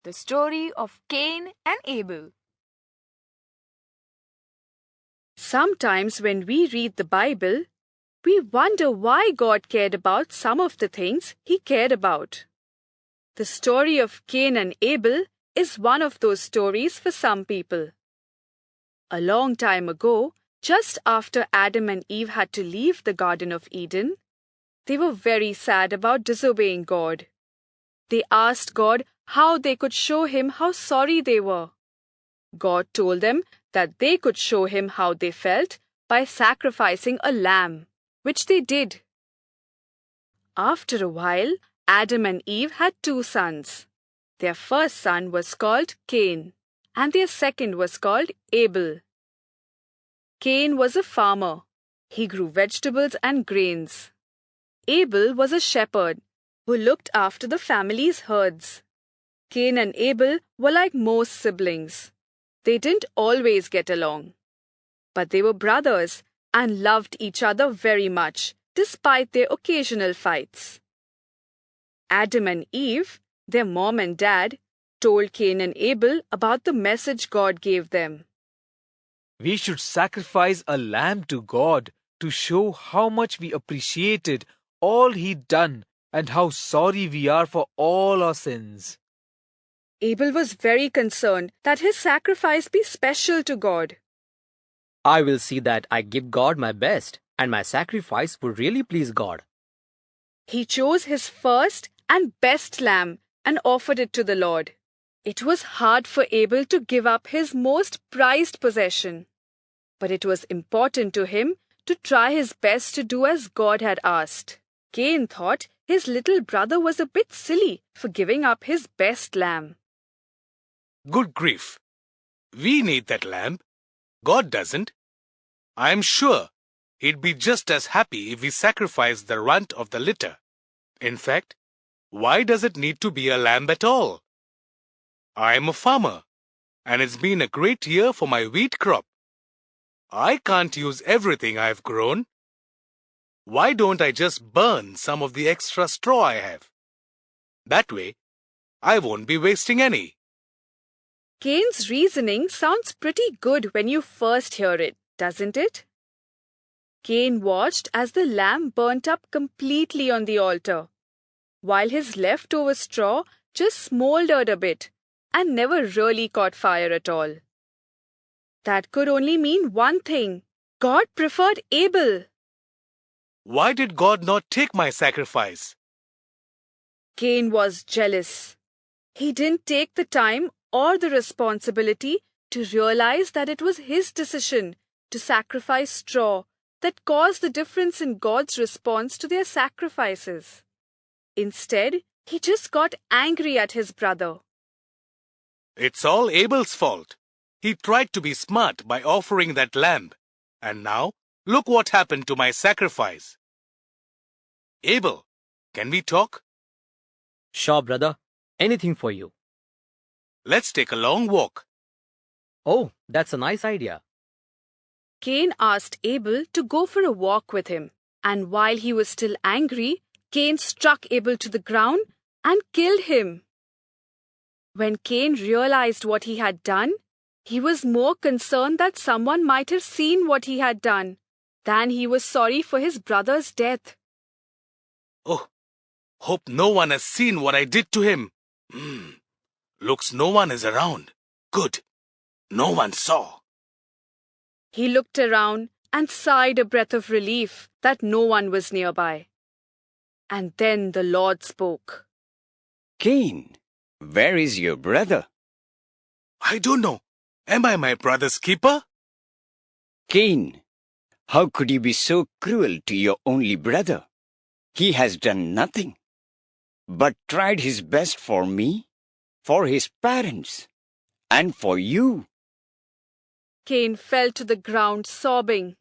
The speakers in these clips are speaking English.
The story of Cain and Abel. Sometimes when we read the Bible, we wonder why God cared about some of the things He cared about. The story of Cain and Abel is one of those stories for some people. A long time ago, just after Adam and Eve had to leave the Garden of Eden, they were very sad about disobeying God. They asked God how they could show Him how sorry they were. God told them that they could show Him how they felt by sacrificing a lamb, which they did. After a while, Adam and Eve had two sons. Their first son was called Cain, and their second was called Abel. Cain was a farmer. He grew vegetables and grains. Abel was a shepherd who looked after the family's herds. Cain and Abel were like most siblings. They didn't always get along, but they were brothers and loved each other very much, despite their occasional fights. Adam and Eve, their mom and dad, told Cain and Abel about the message God gave them. We should sacrifice a lamb to God to show how much we appreciated all He'd done and how sorry we are for all our sins. Abel was very concerned that his sacrifice be special to God. I will see that I give God my best, and my sacrifice will really please God. He chose his first and best lamb and offered it to the Lord. It was hard for Abel to give up his most prized possession, but it was important to him to try his best to do as God had asked. Cain thought his little brother was a bit silly for giving up his best lamb. Good grief! We need that lamb. God doesn't. I am sure He'd be just as happy if we sacrificed the runt of the litter. In fact, why does it need to be a lamb at all? I am a farmer, and it's been a great year for my wheat crop. I can't use everything I've grown. Why don't I just burn some of the extra straw I have? That way, I won't be wasting any. Cain's reasoning sounds pretty good when you first hear it, doesn't it? Cain watched as the lamb burnt up completely on the altar, while his leftover straw just smoldered a bit and never really caught fire at all. That could only mean one thing: God preferred Abel. Why did God not take my sacrifice? Cain was jealous. He didn't take the time or the responsibility to realize that it was his decision to sacrifice straw that caused the difference in God's response to their sacrifices. Instead, he just got angry at his brother. It's all Abel's fault. He tried to be smart by offering that lamb. And now, look what happened to my sacrifice. Abel, can we talk? Sure, brother. Anything for you. Let's take a long walk. Oh, that's a nice idea. Cain asked Abel to go for a walk with him, and while he was still angry, Cain struck Abel to the ground and killed him. When Cain realized what he had done, he was more concerned that someone might have seen what he had done than he was sorry for his brother's death. Oh, hope no one has seen what I did to him. Looks no one is around. Good. No one saw. He looked around and sighed a breath of relief that no one was nearby. And then the Lord spoke. Cain, where is your brother? I don't know. Am I my brother's keeper? Cain, how could you be so cruel to your only brother? He has done nothing, but tried his best for me, for his parents, and for you. Cain fell to the ground sobbing.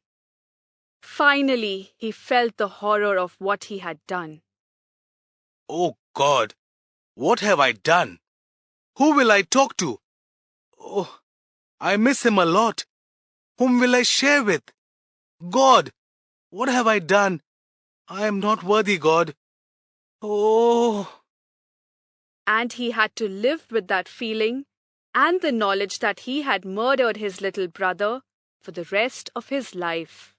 Finally, he felt the horror of what he had done. Oh God, what have I done? Who will I talk to? Oh, I miss him a lot. Whom will I share with? God, what have I done? I am not worthy, God. Oh. and he had to live with that feeling and the knowledge that he had murdered his little brother for the rest of his life.